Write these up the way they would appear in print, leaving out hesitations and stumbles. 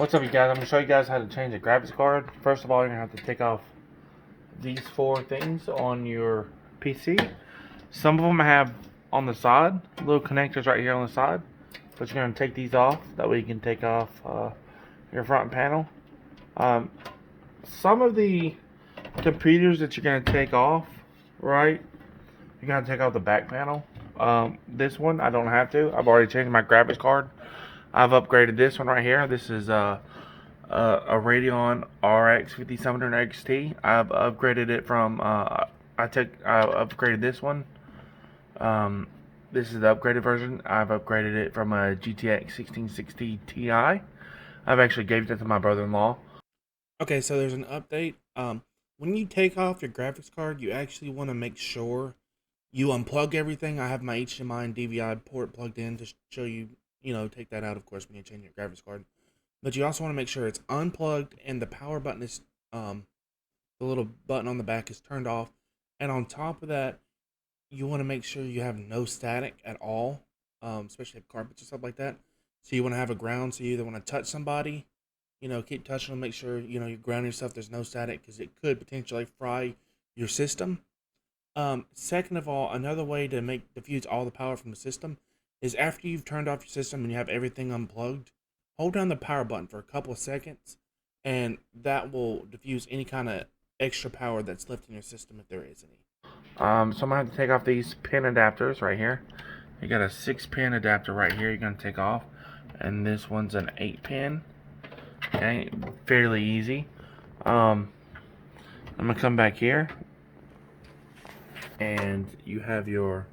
What's up, you guys? I'm going to show you guys how to change a graphics card. First of all, you're going to have to take off these four things on your PC. Some of them have on the side, little connectors right here on the side. But you're going to take these off. That way you can take off your front panel. Some of the computers that you're going to take off, right? You're going to take off the back panel. This one, I don't have to. I've already changed my graphics card. I've upgraded this one right here. This is a Radeon RX 5700 XT. I've upgraded it from I upgraded this one. This is the upgraded version. I've upgraded it from a GTX 1660 Ti. I've actually gave it to my brother-in-law. Okay, so there's an update. When you take off your graphics card, you actually want to make sure you unplug everything. I have my HDMI and DVI port plugged in to show you, take that out, of course, when you change your graphics card. But you also want to make sure it's unplugged and the power button is, the little button on the back is turned off. And on top of that, you want to make sure you have no static at all, especially if carpets or stuff like that. So you want to have a ground, so you either want to touch somebody, keep touching them, make sure, you ground yourself, there's no static, because it could potentially fry your system. Second of all, another way to diffuse all the power from the system is after you've turned off your system and you have everything unplugged, hold down the power button for a couple of seconds, and that will diffuse any kind of extra power that's left in your system if there is any. So I'm going to have to take off these pin adapters right here. You got a 6-pin adapter right here you're going to take off, and this one's an 8-pin. Okay, fairly easy. I'm going to come back here, and you have your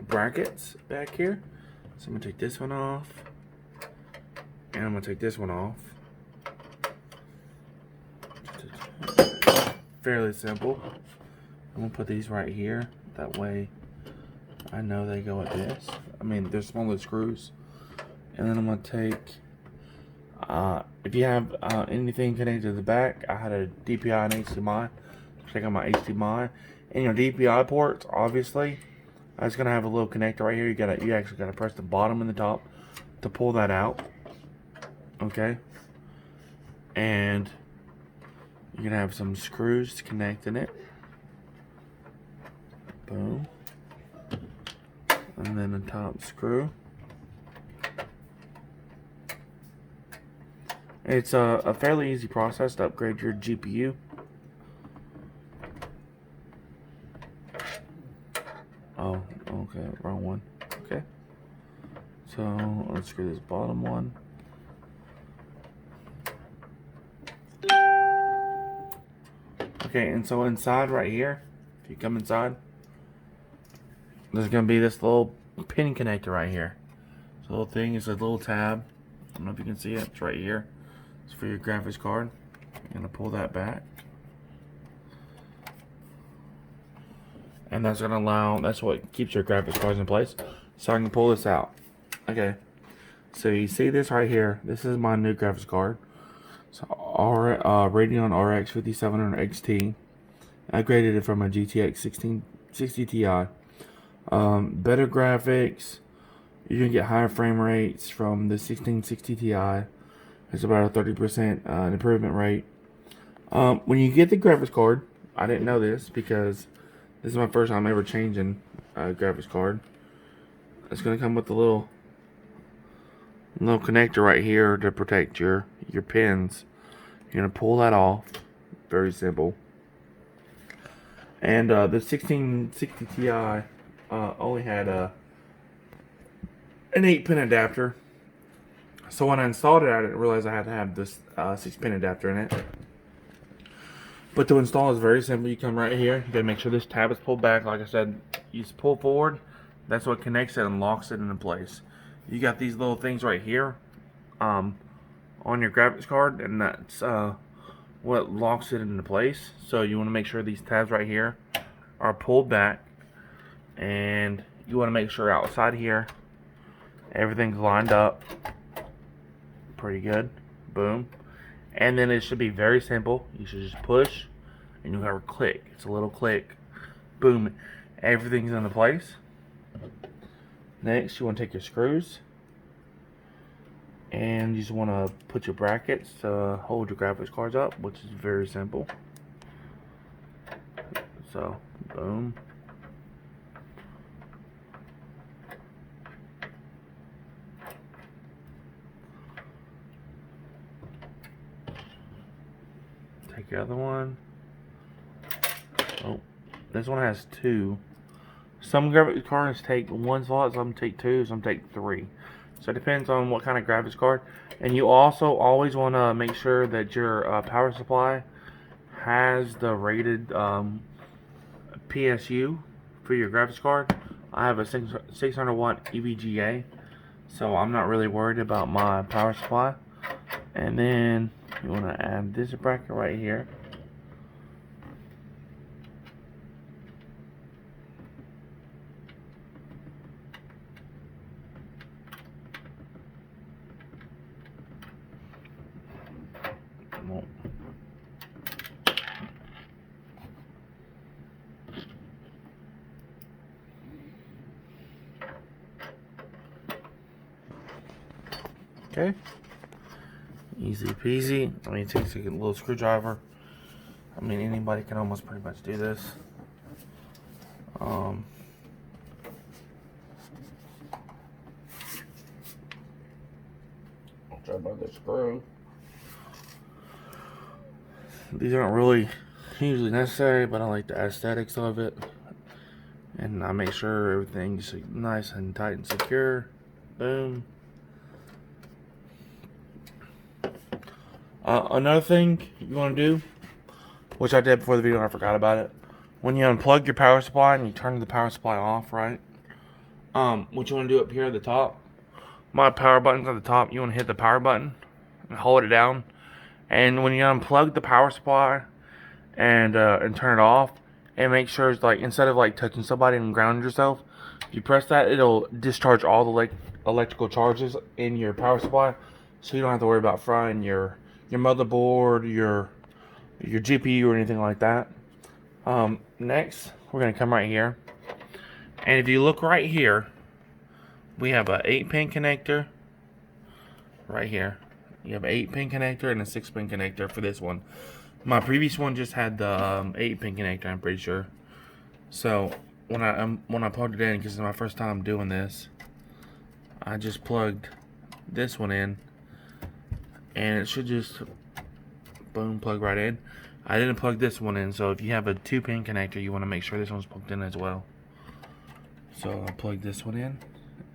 brackets back here. So I'm going to take this one off, and I'm going to take this one off. Fairly simple. I'm going to put these right here. That way I know they go like this. I mean, they're smaller screws. And then I'm going to take, if you have anything connected to the back, I had a DPI and HDMI. Check out my HDMI. And your DPI ports, obviously, it's going to have a little connector right here. You actually got to press the bottom and the top to pull that out. Okay. And you're going to have some screws to connect in it. Boom. And then the top screw. It's a fairly easy process to upgrade your GPU. Oh, okay, wrong one. Okay. So, let's screw this bottom one. Okay, and so inside right here, if you come inside, there's going to be this little pin connector right here. This little thing is a little tab. I don't know if you can see it. It's right here. It's for your graphics card. I'm going to pull that back. And that's going to that's what keeps your graphics cards in place. So I can pull this out. Okay. So you see this right here. This is my new graphics card. So Radeon RX 5700 XT. I graded it from a GTX 1660 Ti. Better graphics. You're going to get higher frame rates from the 1660 Ti. It's about a 30% improvement rate. When you get the graphics card, I didn't know this because this is my first time ever changing a graphics card. It's going to come with a little connector right here to protect your pins. You're going to pull that off. Very simple. And the 1660 Ti only had an 8-pin adapter. So when I installed it, I didn't realize I had to have this 6-pin adapter in it. But to install is very simple. You come right here. You gotta make sure this tab is pulled back. Like I said, you just pull forward. That's what connects it and locks it into place. You got these little things right here on your graphics card, and that's what locks it into place. So you want to make sure these tabs right here are pulled back, and you want to make sure outside here everything's lined up pretty good. Boom. And then it should be very simple. You should just push and you have a click. It's a little click. Boom. Everything's into place. Next, you want to take your screws And you just want to put your brackets to hold your graphics cards up, which is very simple. So, boom. Take your other one. Oh, this one has two. Some graphics cards take one slot, some take two, some take three. So it depends on what kind of graphics card. And you also always want to make sure that your power supply has the rated PSU for your graphics card. I have a 600 watt EVGA, so I'm not really worried about my power supply. And then you want to add this bracket right here. Okay, easy peasy. I mean, it takes a little screwdriver. I mean, anybody can almost pretty much do this. I'll try by the screw. These aren't really hugely necessary, but I like the aesthetics of it. And I make sure everything's nice and tight and secure. Boom. Another thing you want to do, which I did before the video and I forgot about it. When you unplug your power supply and you turn the power supply off, right? What you want to do up here at the top, my power button's at the top. You want to hit the power button and hold it down. And when you unplug the power supply and turn it off, and make sure it's like, instead of like touching somebody and grounding yourself, if you press that, it'll discharge all the electrical charges in your power supply, so you don't have to worry about frying your motherboard, your GPU or anything like that. Next, we're gonna come right here, and if you look right here, we have a 8-pin connector right here. You have an 8-pin connector and a 6-pin connector for this one. My previous one just had the 8-pin connector, I'm pretty sure. So when I plugged it in, because it's my first time doing this, I just plugged this one in, and it should just boom, plug right in. I didn't plug this one in, so if you have a 2-pin connector, you want to make sure this one's plugged in as well. So I'll plug this one in,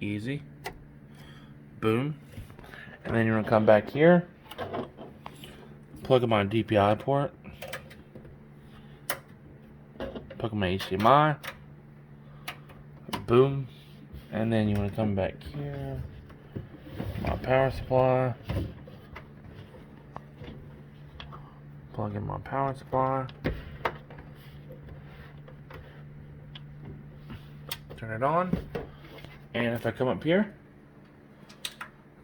easy, boom, and then you're gonna come back here, plug in my DPI port, plug in my HDMI, boom, and then you want to come back here, my power supply, plug in my power supply, turn it on, and if I come up here,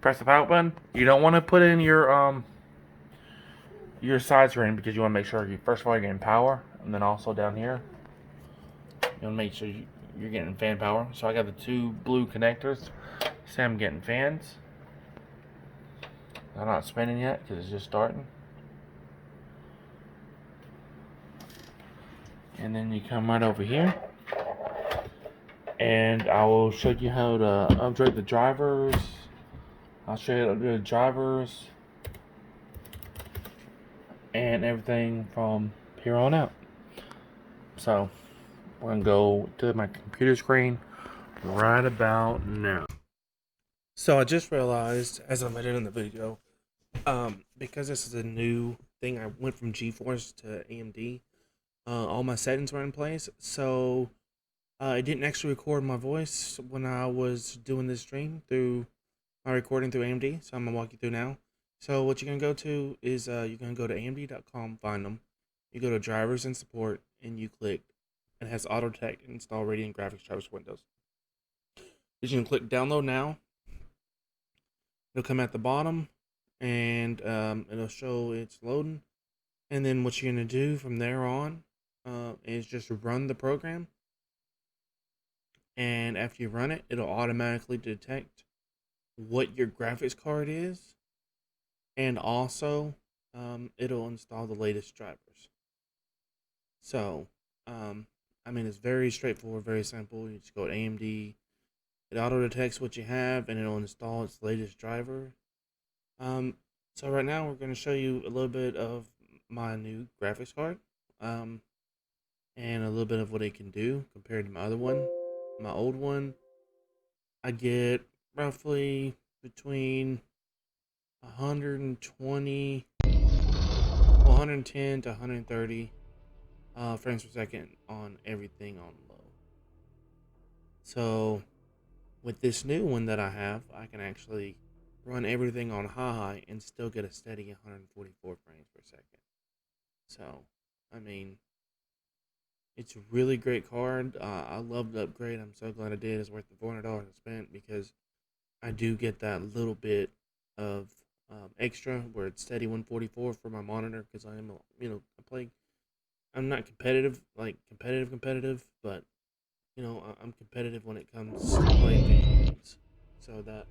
press the power button. You don't want to put in your side screen, because you want to make sure first of all you're getting power, and then also down here you want to make sure you're getting fan power. So I got the 2 blue connectors. Say I'm getting fans. I'm not spinning yet because it's just starting. And then you come right over here, and I will show you how to upgrade the drivers. I'll show you how to upgrade the drivers and everything from here on out. So we're gonna go to my computer screen right about now. So I just realized, as I mentioned in the video, because this is a new thing, I went from GeForce to AMD. All my settings were in place, so it didn't actually record my voice when I was doing this stream through my recording through AMD. So I'm gonna walk you through now. So what you're gonna go to is you're gonna go to AMD.com, find them. You go to drivers and support, and you click. It has auto detect and install Radiant graphics drivers for Windows. You can click download now. It'll come at the bottom, and it'll show it's loading. And then what you're gonna do from there on is just run the program. And after you run it, it'll automatically detect what your graphics card is, and also it'll install the latest drivers. So, I mean, it's very straightforward, very simple. You just go to AMD, it auto detects what you have, and it'll install its latest driver. So right now we're going to show you a little bit of my new graphics card, and a little bit of what it can do compared to my other one. My old one, I get roughly between 120, 110 to 130 frames per second on everything on low. So with this new one that I have, I can actually run everything on high and still get a steady 144 frames per second. So, I mean, it's a really great card. I love the upgrade. I'm so glad I did. It's worth the $400 I spent, because I do get that little bit of extra where it's steady 144 for my monitor, because I am, I'm not competitive, but, I'm competitive when it comes to playing video games. So that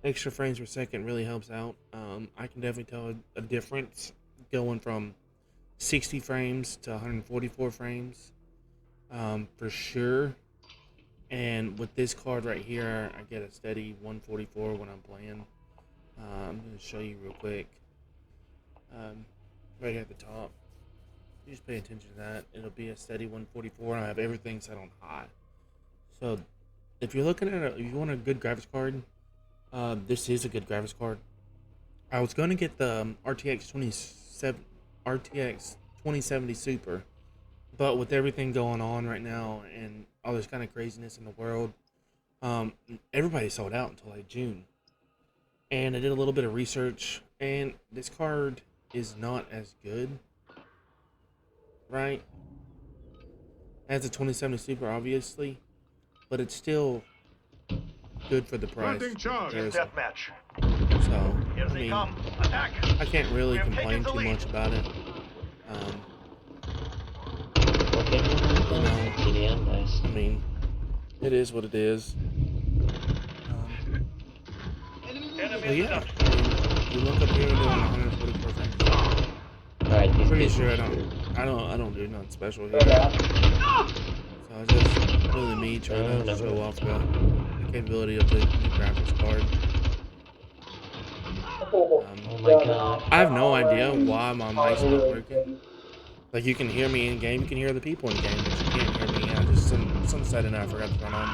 extra frames per second really helps out. I can definitely tell a difference going from 60 frames to 144 frames, for sure. And with this card right here, I get a steady 144 when I'm playing. I'm going to show you real quick. Right here at the top, you just pay attention to that. It'll be a steady 144, and I have everything set on high. So if you're looking at if you want a good graphics card, this is a good graphics card. I was going to get the RTX 2070 Super, but with everything going on right now and all this kind of craziness in the world, everybody sold out until like June. And I did a little bit of research, and this card is not as good, right? As a 2070 Super, obviously, but it's still good for the price. Deathmatch. So, Here I they mean, come. Attack. I can't really We have complain taken the too lead. much about it. I mean, it is what it is. But yeah, you look up here doing 144 frames. Alright, these Pretty people. sure I don't do nothing special here. So it's just really me trying to show off the capability of the new graphics card. Oh my god. I have no idea why my mic's not working. Like, you can hear me in game, you can hear the people in game, but you can't hear me. I just some setting I forgot to turn on.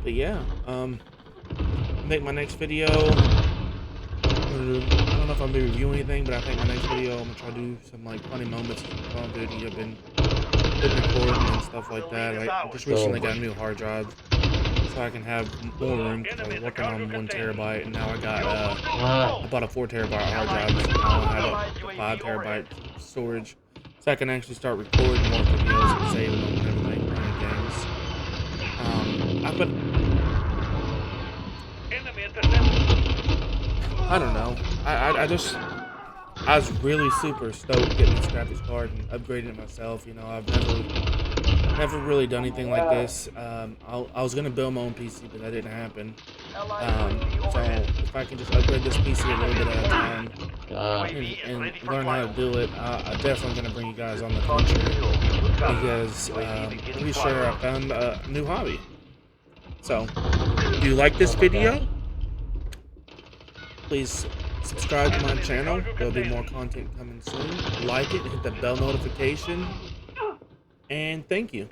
But yeah, make my next video. I don't know if I'm gonna review anything, but I think my next video I'm gonna try to do some like funny moments from Call of Duty. I've been recording and stuff like that. I just recently got a new hard drive, so I can have more room, because I was working on 1 terabyte, and now I got I bought a 4 terabyte hard drive, so now I have a 5 terabyte storage, so I can actually start recording more videos and saving them and everything, playing games. I don't know. I was really super stoked getting this graphics card and upgrading it myself. I've never really done anything like this. I was gonna build my own PC, but that didn't happen. So if I can just upgrade this PC a little bit at a time and learn how to do it, I'm definitely gonna bring you guys on the country, because I'm pretty sure I found a new hobby. So, if you like this video, please subscribe to my channel. There'll be more content coming soon. Like it, hit the bell notification, and thank you.